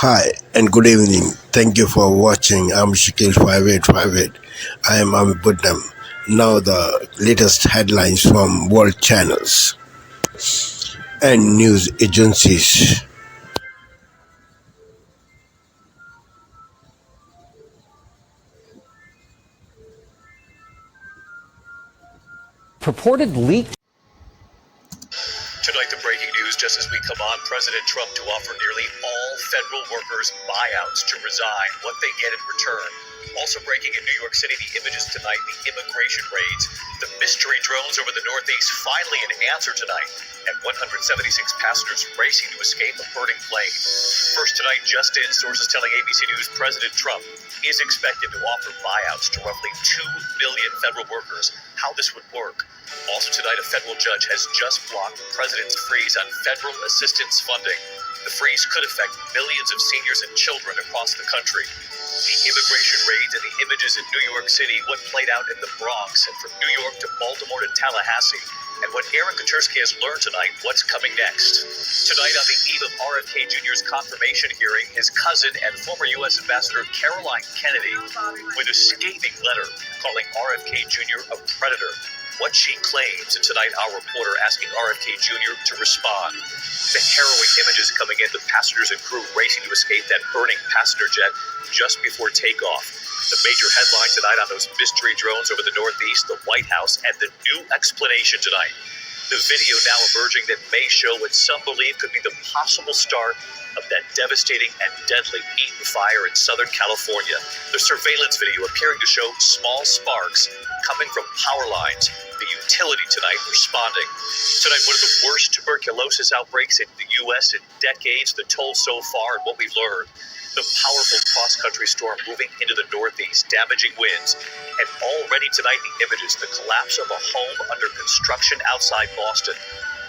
Hi and good evening. Thank you for watching. I'm Shakil 5858. I am Amibuddham. Now the latest headlines from world channels and news agencies. Purported leak. Tonight, the breaking news just as we come on, President Trump to offer nearly all federal workers buyouts to resign, what they get in return. Also breaking in New York City, the images tonight, the immigration raids, the mystery drones over the Northeast, finally an answer tonight, and 176 passengers racing to escape a burning plane. First tonight, just in, sources telling ABC News President Trump is expected to offer buyouts to roughly 2 million federal workers. How this would work. Also tonight, a federal judge has just blocked the president's freeze on federal assistance funding. The freeze could affect millions of seniors and children across the country. The immigration raids and the images in New York City, what played out in the Bronx, and from New York to Baltimore to Tallahassee, and what Aaron Katersky has learned tonight, what's coming next. Tonight, on the eve of RFK Jr.'s confirmation hearing, his cousin and former U.S. Ambassador Caroline Kennedy with a scathing letter calling RFK Jr. a predator. What she claims, and tonight our reporter asking RFK Jr. to respond. The harrowing images coming in, the passengers and crew racing to escape that burning passenger jet just before takeoff. The major headline tonight on those mystery drones over the Northeast, the White House, and the new explanation tonight. The video now emerging that may show what some believe could be the possible start of that devastating and deadly Eaton fire in Southern California. The surveillance video appearing to show small sparks coming from power lines. The utility tonight responding. Tonight, one of the worst tuberculosis outbreaks in the U.S. in decades. The toll so far and what we've learned. The powerful cross-country storm moving into the Northeast, damaging winds. And already tonight, the images, the collapse of a home under construction outside Boston.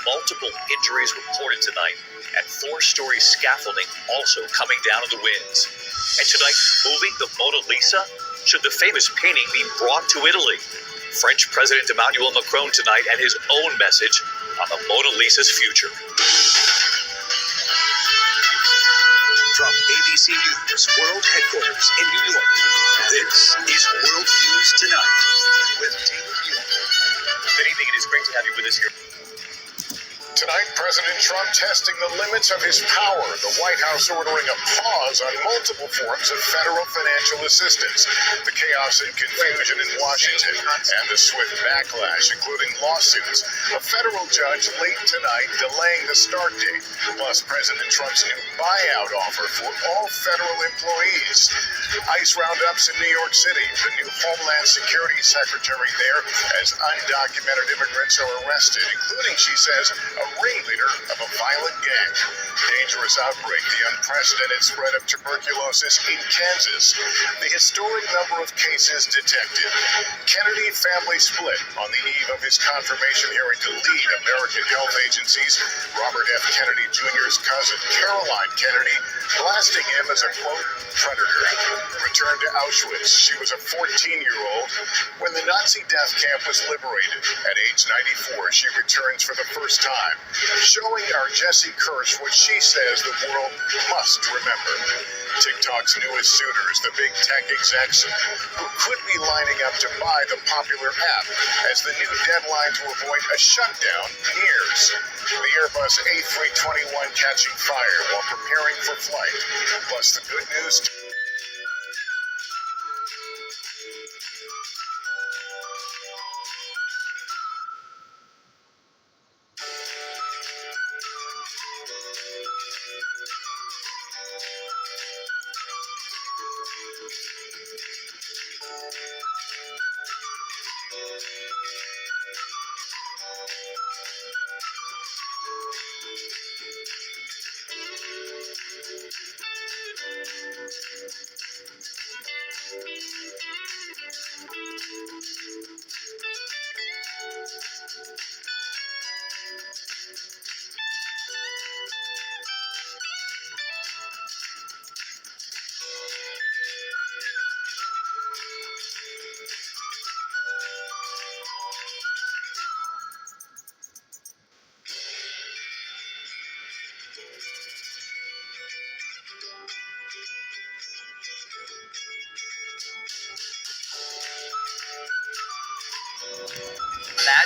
Multiple injuries reported tonight. And 4-story scaffolding also coming down in the winds. And tonight, moving the Mona Lisa? Should the famous painting be brought to Italy? French President Emmanuel Macron tonight and his own message on the Mona Lisa's future. From ABC News World Headquarters in New York, this is World News Tonight with David Muir. Good evening. It is great to have you with us here. Tonight, President Trump testing the limits of his power. The White House ordering a pause on multiple forms of federal financial assistance. The chaos and confusion in Washington and the swift backlash, including lawsuits. A federal judge late tonight delaying the start date. Plus, President Trump's new buyout offer for all federal employees. ICE roundups in New York City. The new Homeland Security Secretary there as undocumented immigrants are arrested, including, she says, a ringleader of a violent gang. Dangerous outbreak, the unprecedented spread of tuberculosis in Kansas. The historic number of cases detected. Kennedy family split on the eve of his confirmation hearing to lead American health agencies. Robert F. Kennedy Jr.'s cousin, Caroline Kennedy, blasting him as a, quote, predator. Returned to Auschwitz. She was a 14-year-old when the Nazi death camp was liberated. At age 94, she returns for the first time, showing our Jesse Kirsch what she says the world must remember. TikTok's newest suitors, the big tech execs, who could be lining up to buy the popular app as the new deadline to avoid a shutdown nears. The Airbus A321 catching fire while preparing for flight. Plus the good news.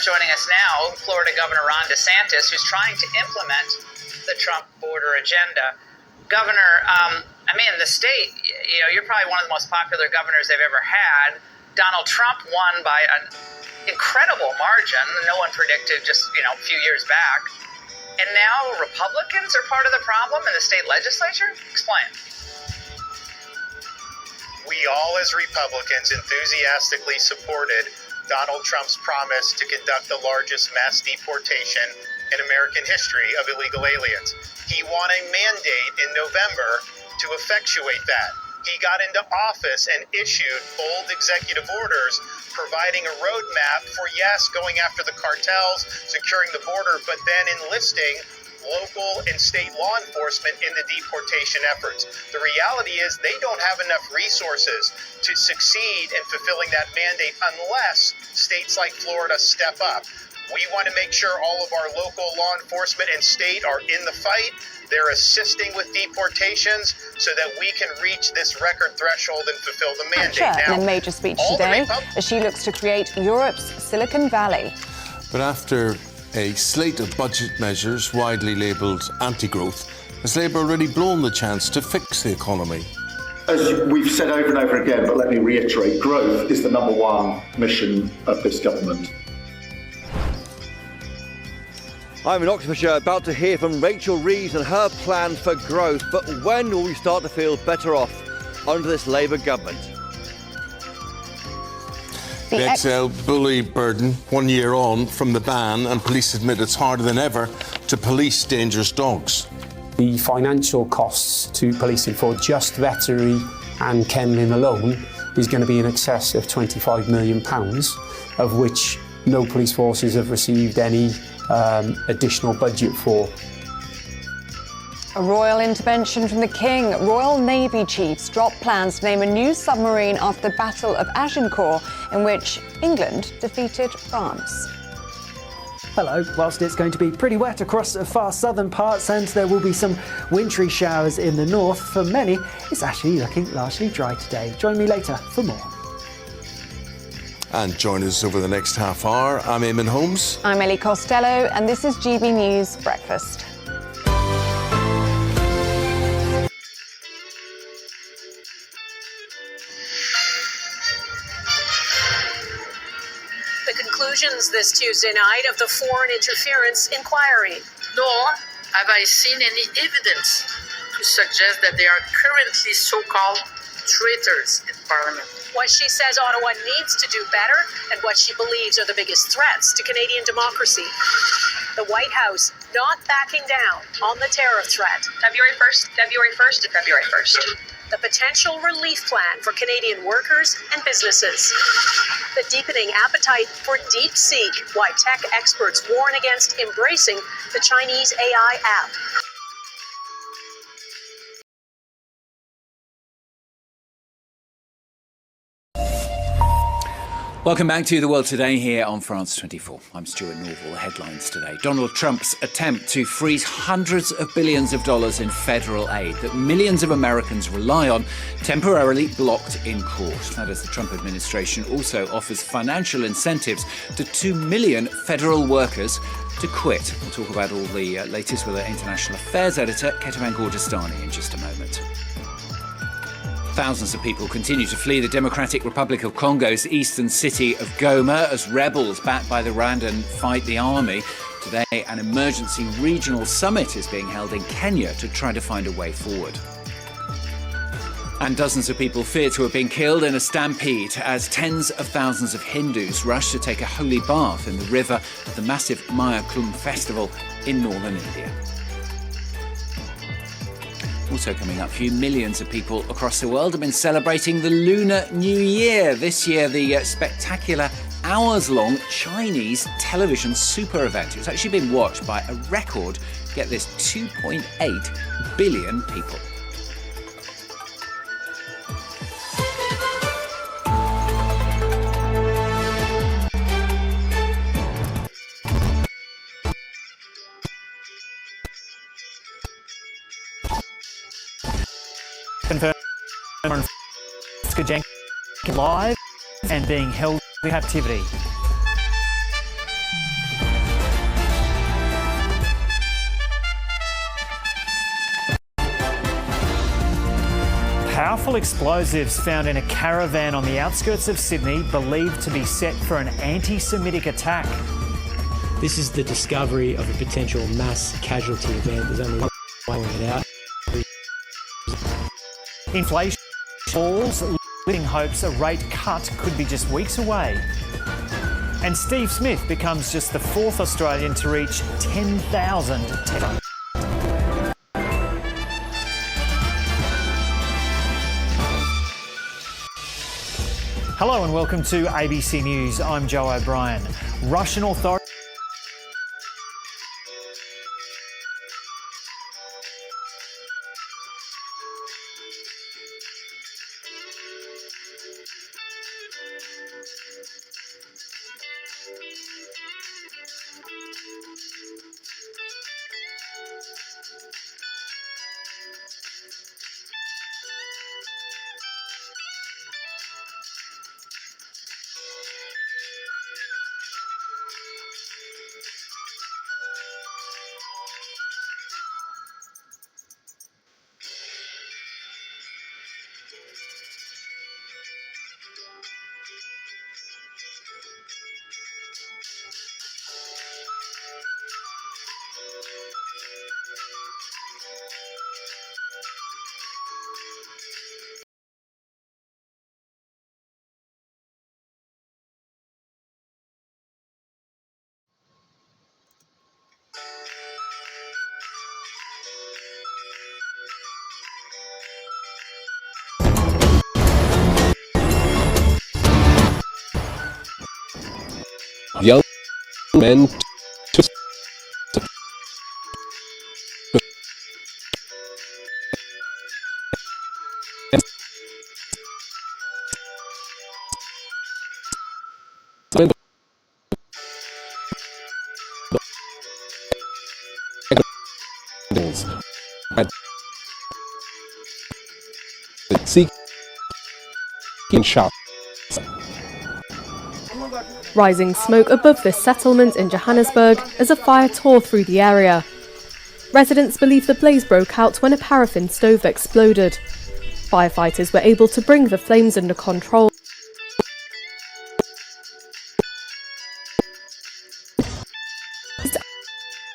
joining us now, Florida Governor Ron DeSantis, who's trying to implement the Trump border agenda. Governor, the state, you're probably one of the most popular governors they've ever had. Donald Trump won by an incredible margin. No one predicted just, a few years back. And now Republicans are part of the problem in the state legislature? Explain. We all, as Republicans, enthusiastically supported Donald Trump's promise to conduct the largest mass deportation in American history of illegal aliens. He won a mandate in November to effectuate that. He got into office and issued bold executive orders providing a roadmap for, yes, going after the cartels, securing the border, but then enlisting local and state law enforcement in the deportation efforts. The reality is they don't have enough resources to succeed in fulfilling that mandate unless states like Florida step up. We want to make sure all of our local law enforcement and state are in the fight. They're assisting with deportations so that we can reach this record threshold and fulfill the mandate. In a major speech today, as she looks to create Europe's Silicon Valley. But after a slate of budget measures widely labelled anti-growth, has Labour already blown the chance to fix the economy? As we've said over and over again, but let me reiterate, growth is the number one mission of this government. I'm in Oxfordshire, about to hear from Rachel Reeves and her plans for growth. But when will we start to feel better off under this Labour government? The XL bully burden 1 year on from the ban, and police admit it's harder than ever to police dangerous dogs. The financial costs to policing for just veterinary and kennelling alone is going to be in excess of £25 million, of which no police forces have received any additional budget for. A royal intervention from the King. Royal Navy chiefs drop plans to name a new submarine after the Battle of Agincourt, in which England defeated France. Hello. Whilst it's going to be pretty wet across the far southern parts and there will be some wintry showers in the north, for many it's actually looking largely dry today. Join me later for more. And join us over the next half hour. I'm Eamon Holmes. I'm Ellie Costello, and this is GB News Breakfast. The conclusions this Tuesday night of the foreign interference inquiry. Nor have I seen any evidence to suggest that there are currently so-called traitors in Parliament. What she says Ottawa needs to do better and what she believes are the biggest threats to Canadian democracy. The White House not backing down on the tariff threat. February 1st to February 1st. The potential relief plan for Canadian workers and businesses. The deepening appetite for DeepSeek, why tech experts warn against embracing the Chinese AI app. Welcome back to The World Today here on France 24. I'm Stuart Norval. The headlines today. Donald Trump's attempt to freeze hundreds of billions of dollars in federal aid that millions of Americans rely on temporarily blocked in court. That as the Trump administration also offers financial incentives to 2 million federal workers to quit. We'll talk about all the latest with our international affairs editor, Ketevan Gordestani, in just a moment. Thousands of people continue to flee the Democratic Republic of Congo's eastern city of Goma as rebels backed by the Rwandan fight the army. Today, an emergency regional summit is being held in Kenya to try to find a way forward. And dozens of people fear to have been killed in a stampede as tens of thousands of Hindus rush to take a holy bath in the river at the massive Maya Kumbh festival in northern India. Also coming up, millions of people across the world have been celebrating the Lunar New Year. This year, the spectacular hours-long Chinese television super event. It's actually been watched by a record, get this, 2.8 billion people. Confirmed live and being held in captivity. Lethal explosives found in a caravan on the outskirts of Sydney, believed to be set for an anti-Semitic attack. This is the discovery of a potential mass casualty event. There's only one way to get out. Inflation falls, leaving hopes a rate cut could be just weeks away. And Steve Smith becomes just the fourth Australian to reach 10,000 test. Hello and welcome to ABC News. I'm Joe O'Brien. Russian authorities young men to seek and shop. Rising smoke above this settlement in Johannesburg as a fire tore through the area. Residents believe the blaze broke out when a paraffin stove exploded. Firefighters were able to bring the flames under control.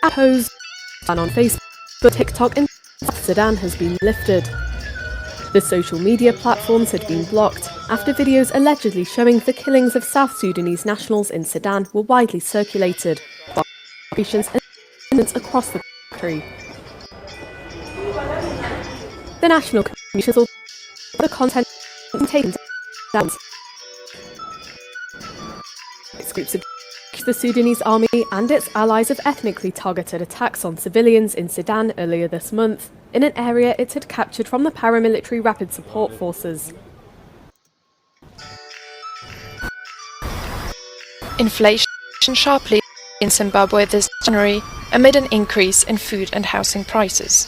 Hose ban on Facebook, TikTok in South Sudan has been lifted. The social media platforms had been blocked after videos allegedly showing the killings of South Sudanese nationals in Sudan were widely circulated by operations and incidents across the country. The National Commission saw the content taken down. Groups accused the Sudanese army and its allies of ethnically targeted attacks on civilians in Sudan earlier this month, in an area it had captured from the paramilitary Rapid Support Forces. Inflation sharply in Zimbabwe this January amid an increase in food and housing prices.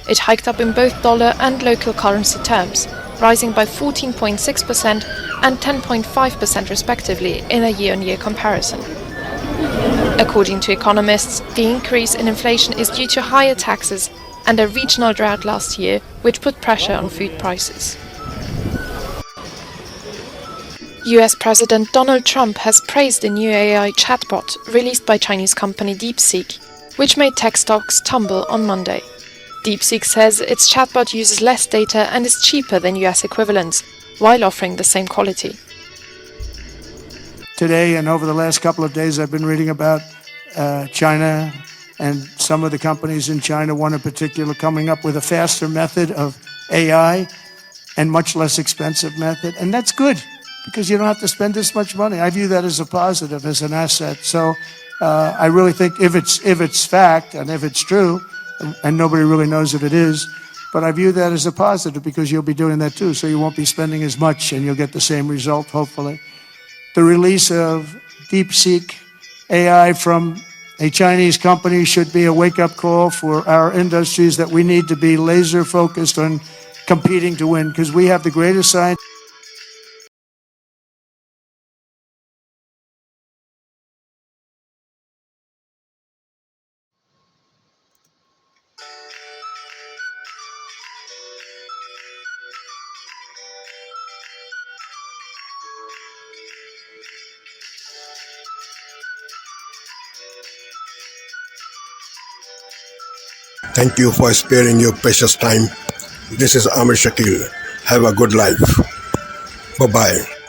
It hiked up in both dollar and local currency terms, rising by 14.6% and 10.5% respectively in a year-on-year comparison. According to economists, the increase in inflation is due to higher taxes and a regional drought last year, which put pressure on food prices. US President Donald Trump has praised the new AI chatbot released by Chinese company DeepSeek, which made tech stocks tumble on Monday. DeepSeek says its chatbot uses less data and is cheaper than US equivalents, while offering the same quality. Today and over the last couple of days, I've been reading about China and some of the companies in China, one in particular, coming up with a faster method of AI and much less expensive method. And that's good because you don't have to spend this much money. I view that as a positive, as an asset. So I really think if it's fact and if it's true, and nobody really knows if it is, but I view that as a positive because you'll be doing that too. So you won't be spending as much and you'll get the same result, hopefully. The release of DeepSeek AI from a Chinese company should be a wake-up call for our industries that we need to be laser focused on competing to win because we have the greatest science. Thank you for sparing your precious time. This is Amir Shakil. Have a good life. Bye-bye.